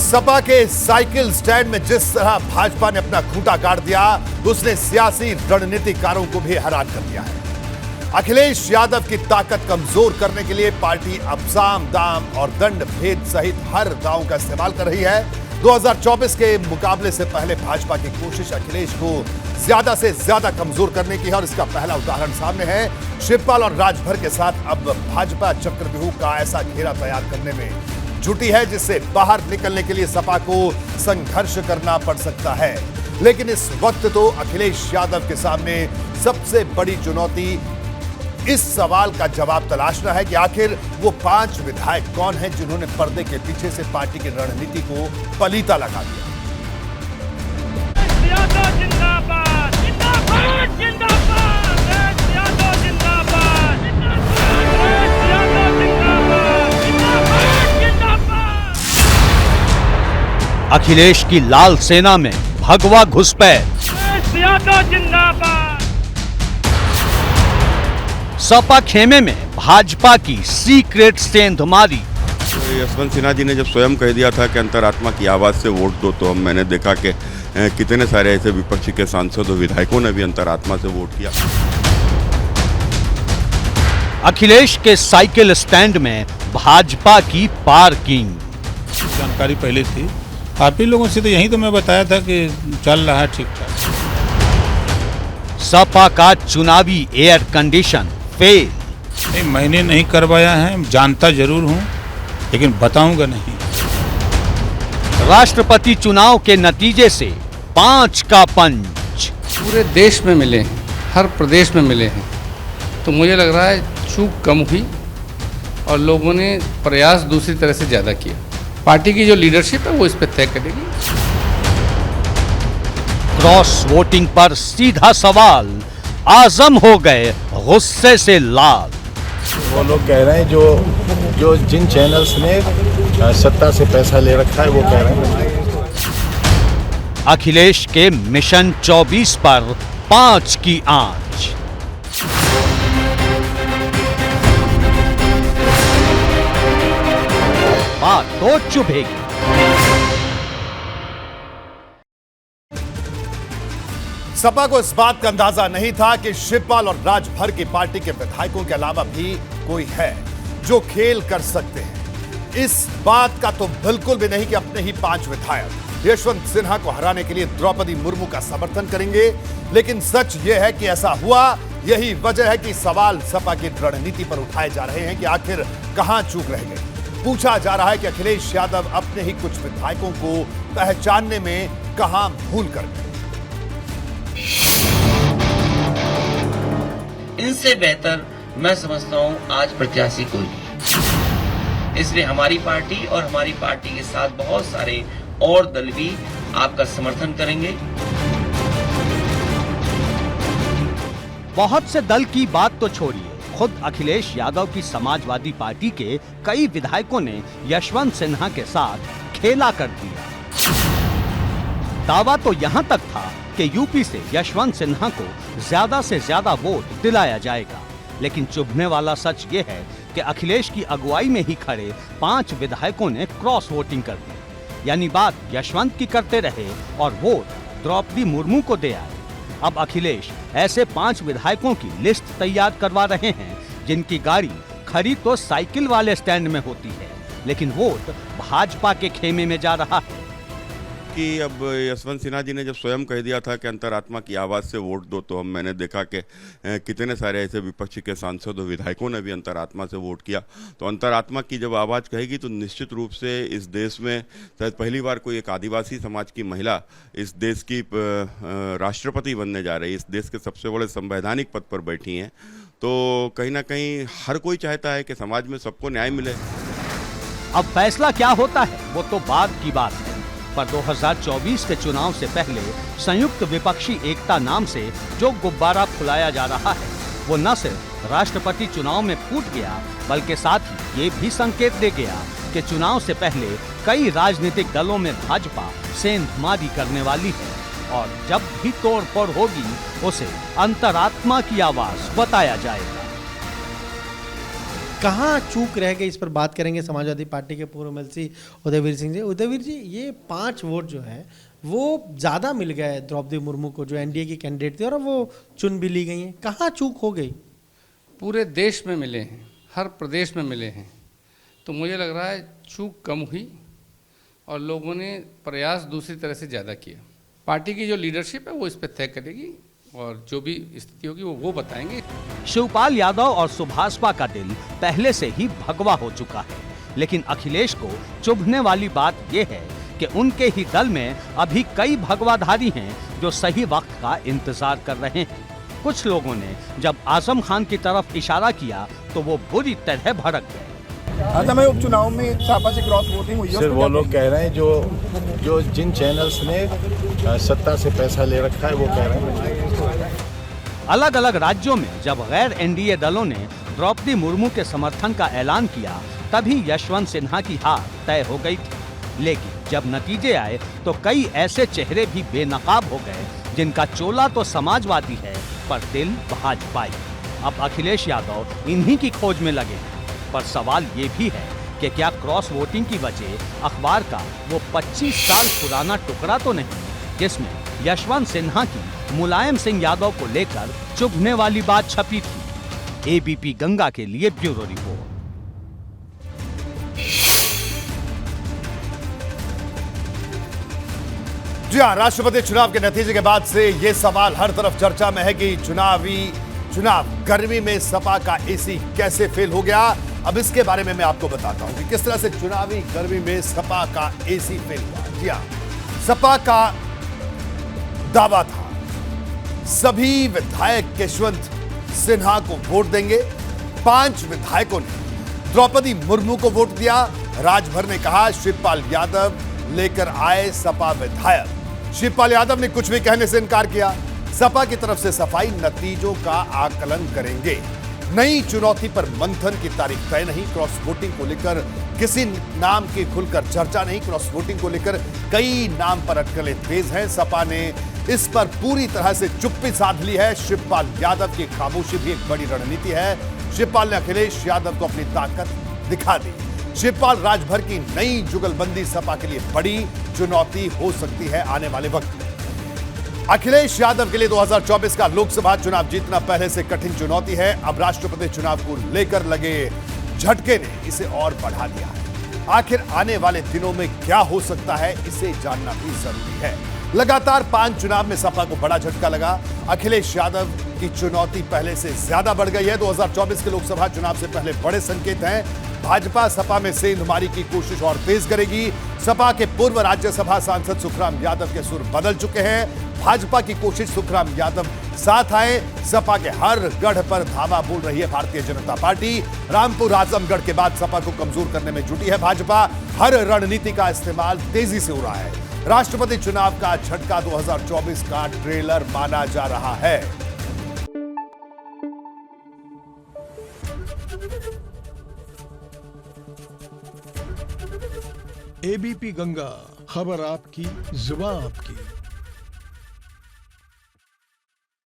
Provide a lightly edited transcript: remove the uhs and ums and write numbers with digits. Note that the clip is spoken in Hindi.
सपा के साइकिल स्टैंड में जिस तरह भाजपा ने अपना खूंटा गाड़ दिया, उसने सियासी रणनीतिकारों को भी हैरान कर दिया है। अखिलेश यादव की ताकत कमजोर करने के लिए पार्टी अब साम दाम और दंड भेद सहित हर दांव का इस्तेमाल कर रही है। 2024 के मुकाबले से पहले भाजपा की कोशिश अखिलेश को ज्यादा से ज्यादा कमजोर करने की है और इसका पहला उदाहरण सामने है। शिवपाल और राजभर के साथ अब भाजपा चक्रव्यूह का ऐसा घेरा तैयार करने में जुटी है जिससे बाहर निकलने के लिए सपा को संघर्ष करना पड़ सकता है। लेकिन इस वक्त तो अखिलेश यादव के सामने सबसे बड़ी चुनौती इस सवाल का जवाब तलाशना है कि आखिर वो 5 विधायक कौन हैं जिन्होंने पर्दे के पीछे से पार्टी की रणनीति को पलीता लगा दिया। जिंदाबाद, जिंदाबाद, जिंदाबाद, जिंदाबाद, जिंदाबाद, जिंदाबाद। अखिलेश की लाल सेना में भगवा घुसपैठ। जिंदाबाद। सपा खेमे में भाजपा की सीक्रेट सेंधमारी। यशवंत सिन्हा जी ने जब स्वयं कह दिया था कि अंतरात्मा की आवाज से वोट दो, तो मैंने देखा कि कितने सारे ऐसे विपक्षी के सांसद और विधायकों ने भी अंतरात्मा से वोट किया। अखिलेश के साइकिल स्टैंड में भाजपा की पार्किंग। जानकारी पहले थी आप ही लोगों से, तो यही तो मैं बताया था कि चल रहा है ठीक ठाक। सपा का चुनावी एयर कंडीशन फेल। नहीं, मैंने नहीं करवाया है, जानता जरूर हूं लेकिन बताऊंगा नहीं। राष्ट्रपति चुनाव के नतीजे से 5 का पंच। पूरे देश में मिले हैं, हर प्रदेश में मिले हैं, तो मुझे लग रहा है चूक कम हुई और लोगों ने प्रयास दूसरी तरह से ज़्यादा किया। पार्टी की जो लीडरशिप है वो इस पर तय करेगी। क्रॉस वोटिंग पर सीधा सवाल, आजम हो गए गुस्से से लाल। वो लोग कह रहे हैं जो जिन चैनल्स ने सत्ता से पैसा ले रखा है वो कह रहे हैं। अखिलेश के मिशन 24 पर 5 की आंच। बात तो चुभेगी। सपा को इस बात का अंदाजा नहीं था कि शिवपाल और राजभर की पार्टी के विधायकों के अलावा भी कोई है जो खेल कर सकते हैं। इस बात का तो बिल्कुल भी नहीं कि अपने ही 5 विधायक यशवंत सिन्हा को हराने के लिए द्रौपदी मुर्मू का समर्थन करेंगे। लेकिन सच यह है कि ऐसा हुआ। यही वजह है कि सवाल सपा की रणनीति पर उठाए जा रहे हैं कि आखिर कहां चूक रह गए। पूछा जा रहा है कि अखिलेश यादव अपने ही कुछ विधायकों को पहचानने में कहां भूल कर गए। इनसे बेहतर मैं समझता हूं आज प्रत्याशी कोई नहीं। इसलिए हमारी पार्टी और हमारी पार्टी के साथ बहुत सारे और दल भी आपका समर्थन करेंगे। बहुत से दल की बात तो छोड़िए, खुद अखिलेश यादव की समाजवादी पार्टी के कई विधायकों ने यशवंत सिन्हा के साथ खेला कर दिया। दावा तो यहां तक था कि यूपी से यशवंत सिन्हा को ज्यादा से ज्यादा वोट दिलाया जाएगा। लेकिन चुभने वाला सच ये है कि अखिलेश की अगुवाई में ही खड़े 5 विधायकों ने क्रॉस वोटिंग कर दी। यानी बात यशवंत की करते रहे और वोट द्रौपदी मुर्मू को दे आए। अब अखिलेश ऐसे 5 विधायकों की लिस्ट तैयार करवा रहे हैं जिनकी गाड़ी खड़ी तो साइकिल वाले स्टैंड में होती है, लेकिन वोट भाजपा के खेमे में जा रहा है। कि अब यशवंत सिन्हा जी ने जब स्वयं कह दिया था कि अंतरात्मा की आवाज़ से वोट दो, तो मैंने देखा कि कितने सारे ऐसे विपक्षी के सांसद और विधायकों ने भी अंतरात्मा से वोट किया। तो अंतरात्मा की जब आवाज़ कहेगी तो निश्चित रूप से इस देश में शायद पहली बार कोई एक आदिवासी समाज की महिला इस देश की राष्ट्रपति बनने जा रही है, इस देश के सबसे बड़े संवैधानिक पद पर बैठी हैं। तो कहीं ना कहीं हर कोई चाहता है कि समाज में सबको न्याय मिले। अब फैसला क्या होता है वो तो बाद की बात है, पर 2024 के चुनाव से पहले संयुक्त विपक्षी एकता नाम से जो गुब्बारा फुलाया जा रहा है वो न सिर्फ राष्ट्रपति चुनाव में फूट गया, बल्कि साथ ही ये भी संकेत दे गया कि चुनाव से पहले कई राजनीतिक दलों में भाजपा सेंधमारी करने वाली है और जब भी तोड़फोड़ होगी उसे अंतरात्मा की आवाज बताया जाएगा। कहाँ चूक रह गई, इस पर बात करेंगे समाजवादी पार्टी के पूर्व एमएलसी उदयवीर सिंह जी। उदयवीर जी, ये 5 वोट जो है वो ज़्यादा मिल गए द्रौपदी मुर्मू को, जो एनडीए की कैंडिडेट थी, और वो चुन भी ली गई हैं। कहाँ चूक हो गई? पूरे देश में मिले हैं, हर प्रदेश में मिले हैं, तो मुझे लग रहा है चूक कम हुई और लोगों ने प्रयास दूसरी तरह से ज़्यादा किया। पार्टी की जो लीडरशिप है वो इस पर तय करेगी और जो भी स्थिति होगी वो बताएंगे। शिवपाल यादव और सुभाषपा का दिल पहले से ही भगवा हो चुका है, लेकिन अखिलेश को चुभने वाली बात यह है कि उनके ही दल में अभी कई भगवाधारी हैं जो सही वक्त का इंतजार कर रहे हैं। कुछ लोगों ने जब आजम खान की तरफ इशारा किया तो वो बुरी तरह भड़क गए। मैं उपचुनाव में सपा से क्रॉस वोटिंग हुई है। सिर्फ वो लोग कह रहे हैं जो जिन चैनल्स ने सत्ता से पैसा ले रखा है वो कह रहे हैं। अलग अलग राज्यों में जब गैर एनडीए दलों ने द्रौपदी मुर्मू के समर्थन का ऐलान किया तभी यशवंत सिन्हा की हार तय हो गई थी, लेकिन जब नतीजे आए तो कई ऐसे चेहरे भी बेनकाब हो गए जिनका चोला तो समाजवादी है पर दिल भाजपाई। अब अखिलेश यादव इन्हीं की खोज में लगे हैं, पर सवाल ये भी है कि क्या क्रॉस वोटिंग की वजह अखबार का वो 25 साल पुराना टुकड़ा तो नहीं जिसमें यशवंत सिन्हा की मुलायम सिंह यादव को लेकर चुभने वाली बात छपी थी। एबीपी गंगा के लिए ब्यूरो रिपोर्ट। जी हाँ, राष्ट्रपति चुनाव के नतीजे के बाद से ये सवाल हर तरफ चर्चा में है कि चुनाव गर्मी में सपा का एसी कैसे फेल हो गया। अब इसके बारे में मैं आपको बताता हूं कि किस तरह से चुनावी गर्मी में सपा का एसी फेल हुआ। जी हाँ, सपा का दावा था सभी विधायक यशवंत सिन्हा को वोट देंगे। 5 विधायकों ने द्रौपदी मुर्मू को वोट दिया। राजभर ने कहा शिवपाल यादव लेकर आए सपा विधायक। शिवपाल यादव ने कुछ भी कहने से इनकार किया। सपा की तरफ से सफाई, नतीजों का आकलन करेंगे। नई चुनौती पर मंथन की तारीख तय नहीं। क्रॉस वोटिंग को लेकर किसी नाम की खुलकर चर्चा नहीं। क्रॉस वोटिंग को लेकर कई नाम पर अटकलें तेज हैं। सपा ने इस पर पूरी तरह से चुप्पी साध ली है। शिवपाल यादव की खामोशी भी एक बड़ी रणनीति है। शिवपाल ने अखिलेश यादव को अपनी ताकत दिखा दी। शिवपाल राजभर की नई जुगलबंदी सपा के लिए बड़ी चुनौती हो सकती है आने वाले वक्त में। अखिलेश यादव के लिए 2024 का लोकसभा चुनाव जीतना पहले से कठिन चुनौती है। अब राष्ट्रपति चुनाव को लेकर लगे झटके ने इसे और बढ़ा दिया है। आखिर आने वाले दिनों में क्या हो सकता है, इसे जानना भी जरूरी है। लगातार 5 चुनाव में सपा को बड़ा झटका लगा। अखिलेश यादव की चुनौती पहले से ज्यादा बढ़ गई है। 2024 के लोकसभा चुनाव से पहले बड़े संकेत हैं। भाजपा सपा में सेंधमारी की कोशिश और तेज करेगी। सपा के पूर्व राज्यसभा सांसद सुखराम यादव के सुर बदल चुके हैं। भाजपा की कोशिश सुखराम यादव साथ आए। सपा के हर गढ़ पर धावा बोल रही है भारतीय जनता पार्टी। रामपुर आजमगढ़ के बाद सपा को कमजोर करने में जुटी है भाजपा। हर रणनीति का इस्तेमाल तेजी से हो रहा है। राष्ट्रपति चुनाव का झटका 2024 का ट्रेलर माना जा रहा है। एबीपी गंगा, खबर आपकी, जुबान आपकी।